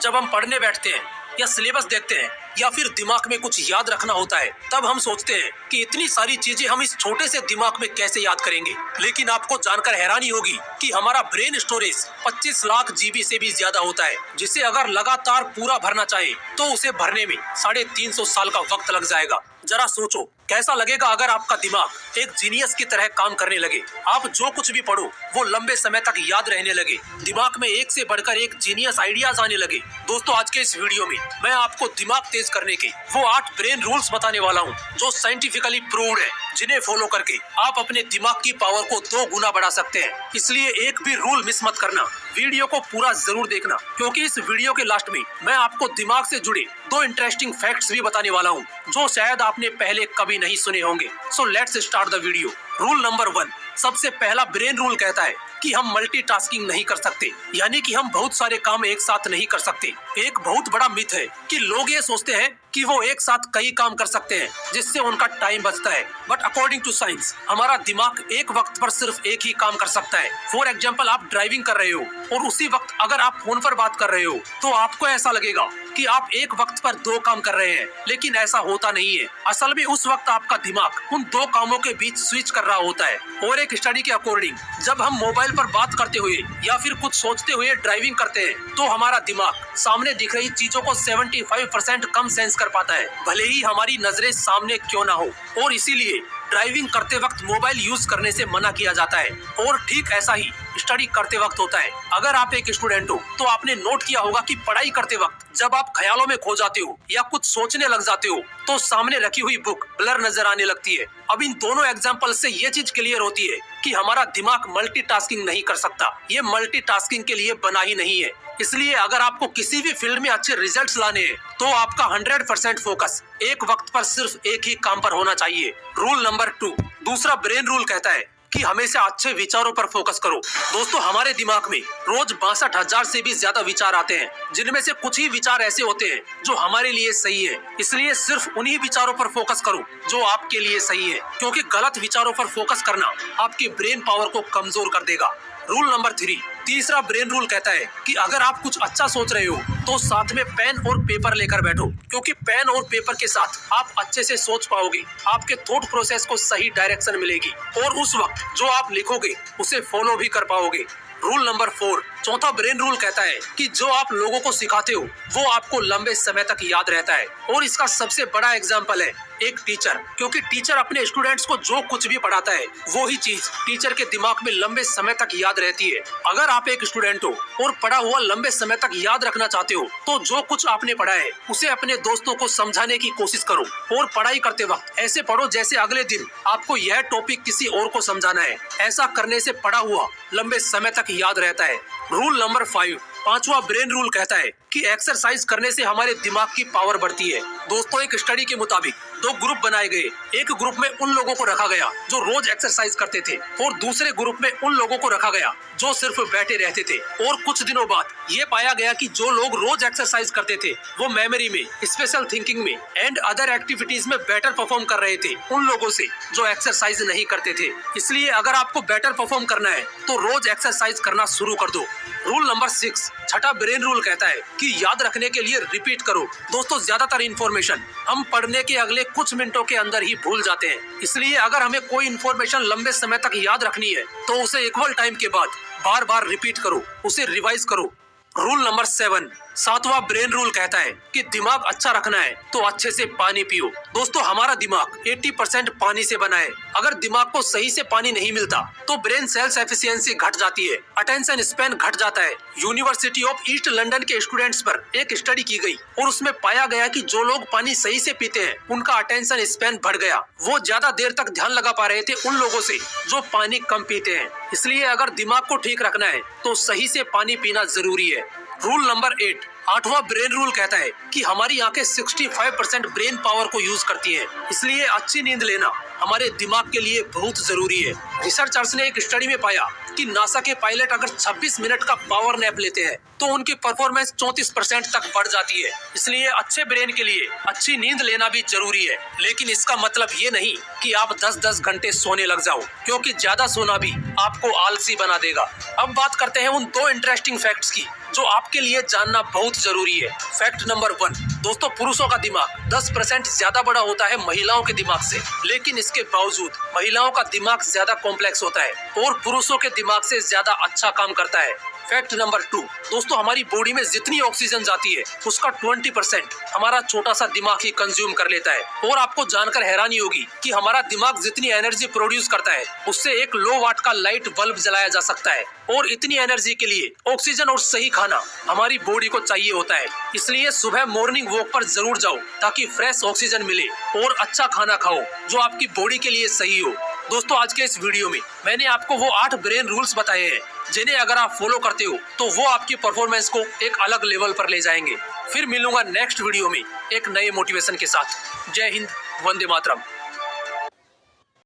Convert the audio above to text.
जब हम पढ़ने बैठते हैं या सिलेबस देखते हैं या फिर दिमाग में कुछ याद रखना होता है, तब हम सोचते हैं कि इतनी सारी चीजें हम इस छोटे से दिमाग में कैसे याद करेंगे। लेकिन आपको जानकर हैरानी होगी कि हमारा ब्रेन स्टोरेज 25 लाख जीबी से भी ज्यादा होता है, जिसे अगर लगातार पूरा भरना चाहे तो उसे भरने में 350 साल का वक्त लग जाएगा। जरा सोचो, कैसा लगेगा अगर आपका दिमाग एक जीनियस की तरह काम करने लगे। आप जो कुछ भी पढ़ो वो लंबे समय तक याद रहने लगे, दिमाग में एक से बढ़कर एक जीनियस आइडियाज आने लगे। दोस्तों, आज के इस वीडियो में मैं आपको दिमाग तेज करने के वो 8 ब्रेन रूल्स बताने वाला हूँ जो साइंटिफिकली प्रूव्ड है, जिन्हें फॉलो करके आप अपने दिमाग की पावर को 2 गुना बढ़ा सकते हैं। इसलिए एक भी रूल मिस मत करना, वीडियो को पूरा जरूर देखना, क्योंकि इस वीडियो के लास्ट में मैं आपको दिमाग से जुड़े 2 इंटरेस्टिंग फैक्ट्स भी बताने वाला हूँ जो शायद आपने पहले कभी नहीं सुने होंगे। So let's start the video. Rule number 1, सबसे पहला ब्रेन रूल कहता है कि हम मल्टीटास्किंग नहीं कर सकते, यानी कि हम बहुत सारे काम एक साथ नहीं कर सकते। एक बहुत बड़ा मिथ है कि लोग ये सोचते हैं कि वो एक साथ कई काम कर सकते हैं जिससे उनका टाइम बचता है, बट अकॉर्डिंग टू साइंस हमारा दिमाग एक वक्त पर सिर्फ एक ही काम कर सकता है। फॉर एग्जाम्पल, आप ड्राइविंग कर रहे हो और उसी वक्त अगर आप फोन पर बात कर रहे हो तो आपको ऐसा लगेगा कि आप एक वक्त पर 2 काम कर रहे हैं, लेकिन ऐसा होता नहीं है। असल में उस वक्त आपका दिमाग उन 2 कामों के बीच स्विच कर रहा होता है। और एक स्टडी के अकॉर्डिंग जब हम मोबाइल पर बात करते हुए या फिर कुछ सोचते हुए ड्राइविंग करते हैं तो हमारा दिमाग सामने दिख रही चीजों को 75% कम सेंस कर पाता है, भले ही हमारी नजरें सामने क्यों ना हो। और इसीलिए ड्राइविंग करते वक्त मोबाइल यूज करने से मना किया जाता है। और ठीक ऐसा ही स्टडी करते वक्त होता है। अगर आप एक स्टूडेंट हो तो आपने नोट किया होगा कि पढ़ाई करते वक्त जब आप ख्यालों में खो जाते हो या कुछ सोचने लग जाते हो तो सामने रखी हुई बुक ब्लर नजर आने लगती है। अब इन दोनों एग्जांपल से ये चीज क्लियर होती है कि हमारा दिमाग मल्टीटास्किंग नहीं कर सकता। ये मल्टीटास्किंग के लिए बना ही नहीं है। इसलिए अगर आपको किसी भी फील्ड में अच्छे रिजल्ट्स लाने हैं तो आपका 100% फोकस एक वक्त पर सिर्फ एक ही काम पर होना चाहिए। रूल नंबर 2, दूसरा ब्रेन रूल कहता है कि हमेशा अच्छे विचारों पर फोकस करो। दोस्तों, हमारे दिमाग में रोज 62,000 से भी ज्यादा विचार आते हैं, जिनमें से कुछ ही विचार ऐसे होते हैं जो हमारे लिए सही है। इसलिए सिर्फ उन्हीं विचारों पर फोकस करो जो आपके लिए सही है, क्योंकि गलत विचारों पर फोकस करना आपके ब्रेन पावर को कमजोर कर देगा। रूल नंबर 3, तीसरा ब्रेन रूल कहता है कि अगर आप कुछ अच्छा सोच रहे हो तो साथ में पेन और पेपर लेकर बैठो, क्योंकि पेन और पेपर के साथ आप अच्छे से सोच पाओगे, आपके थॉट प्रोसेस को सही डायरेक्शन मिलेगी और उस वक्त जो आप लिखोगे उसे फॉलो भी कर पाओगे। रूल नंबर 4, चौथा ब्रेन रूल कहता है कि जो आप लोगों को सिखाते हो वो आपको लंबे समय तक याद रहता है। और इसका सबसे बड़ा एग्जाम्पल है एक टीचर, क्योंकि टीचर अपने स्टूडेंट्स को जो कुछ भी पढ़ाता है वो ही चीज टीचर के दिमाग में लंबे समय तक याद रहती है। अगर आप एक स्टूडेंट हो और पढ़ा हुआ लंबे समय तक याद रखना चाहते हो तो जो कुछ आपने पढ़ा है उसे अपने दोस्तों को समझाने की कोशिश करो। और पढ़ाई करते वक्त ऐसे पढ़ो जैसे अगले दिन आपको यह टॉपिक किसी और को समझाना है। ऐसा करने से पढ़ा हुआ लंबे समय तक याद रहता है। रूल नंबर 5, पांचवा ब्रेन रूल कहता है कि एक्सरसाइज करने से हमारे दिमाग की पावर बढ़ती है। दोस्तों, एक स्टडी के मुताबिक 2 ग्रुप बनाए गए। एक ग्रुप में उन लोगों को रखा गया जो रोज एक्सरसाइज करते थे और दूसरे ग्रुप में उन लोगों को रखा गया जो सिर्फ बैठे रहते थे। और कुछ दिनों बाद ये पाया गया कि जो लोग रोज एक्सरसाइज करते थे वो मेमोरी में, स्पेशल थिंकिंग में एंड अदर एक्टिविटीज में बेटर परफॉर्म कर रहे थे उन लोगों से जो एक्सरसाइज नहीं करते थे। इसलिए अगर आपको बेटर परफॉर्म करना है तो रोज एक्सरसाइज करना शुरू कर दो। रूल नंबर 6, छठा ब्रेन रूल कहता है कि याद रखने के लिए रिपीट करो। दोस्तों, ज्यादातर इन्फॉर्मेशन हम पढ़ने के अगले कुछ मिनटों के अंदर ही भूल जाते हैं। इसलिए अगर हमें कोई इन्फॉर्मेशन लंबे समय तक याद रखनी है तो उसे इक्वल टाइम के बाद बार बार रिपीट करो, उसे रिवाइज करो। रूल नंबर 7, सातवां ब्रेन रूल कहता है कि दिमाग अच्छा रखना है तो अच्छे से पानी पियो। दोस्तों, हमारा दिमाग 80% पानी से बना है। अगर दिमाग को सही से पानी नहीं मिलता तो ब्रेन सेल्स एफिशिएंसी घट जाती है, अटेंशन स्पैन घट जाता है। यूनिवर्सिटी ऑफ ईस्ट लंदन के स्टूडेंट्स पर एक स्टडी की गई और उसमें पाया गया कि जो लोग पानी सही से पीते हैं उनका अटेंशन स्पैन बढ़ गया। वो ज्यादा देर तक ध्यान लगा पा रहे थे उन लोगों से जो पानी कम पीते हैं। इसलिए अगर दिमाग को ठीक रखना है तो सही से पानी पीना जरूरी है। रूल नंबर 8, आठवां ब्रेन रूल कहता है कि हमारी आंखें 65% ब्रेन पावर को यूज करती हैं। इसलिए अच्छी नींद लेना हमारे दिमाग के लिए बहुत जरूरी है। रिसर्चर्स ने एक स्टडी में पाया कि नासा के पायलट अगर 26 मिनट का पावर नैप लेते हैं तो उनकी परफॉर्मेंस 34% तक बढ़ जाती है। इसलिए अच्छे ब्रेन के लिए अच्छी नींद लेना भी जरूरी है। लेकिन इसका मतलब ये नहीं कि आप 10-10 घंटे सोने लग जाओ, क्योंकि ज्यादा सोना भी आपको आलसी बना देगा। अब बात करते हैं उन 2 इंटरेस्टिंग फैक्ट्स की जो आपके लिए जानना बहुत जरूरी है। फैक्ट नंबर 1, दोस्तों पुरुषों का दिमाग 10% ज्यादा बड़ा होता है महिलाओं के दिमाग से, लेकिन इसके बावजूद महिलाओं का दिमाग ज्यादा कॉम्प्लेक्स होता है और पुरुषों के दिमाग से ज्यादा अच्छा काम करता है। फैक्ट नंबर 2, दोस्तों हमारी बॉडी में जितनी ऑक्सीजन जाती है उसका 20% हमारा छोटा सा दिमाग ही कंज्यूम कर लेता है। और आपको जानकर हैरानी होगी कि हमारा दिमाग जितनी एनर्जी प्रोड्यूस करता है उससे एक लो वाट का लाइट बल्ब जलाया जा सकता है। और इतनी एनर्जी के लिए ऑक्सीजन और सही खाना हमारी बॉडी को चाहिए होता है। इसलिए सुबह मॉर्निंग वॉक पर जरूर जाओ ताकि फ्रेश ऑक्सीजन मिले और अच्छा खाना खाओ जो आपकी बॉडी के लिए सही हो। दोस्तों आज के इस वीडियो में मैंने आपको वो 8 ब्रेन रूल्स बताए हैं जिन्हें अगर आप फॉलो करते हो तो वो आपकी परफॉर्मेंस को एक अलग लेवल पर ले जाएंगे। फिर मिलूंगा नेक्स्ट वीडियो में एक नए मोटिवेशन के साथ। जय हिंद, वंदे मातरम।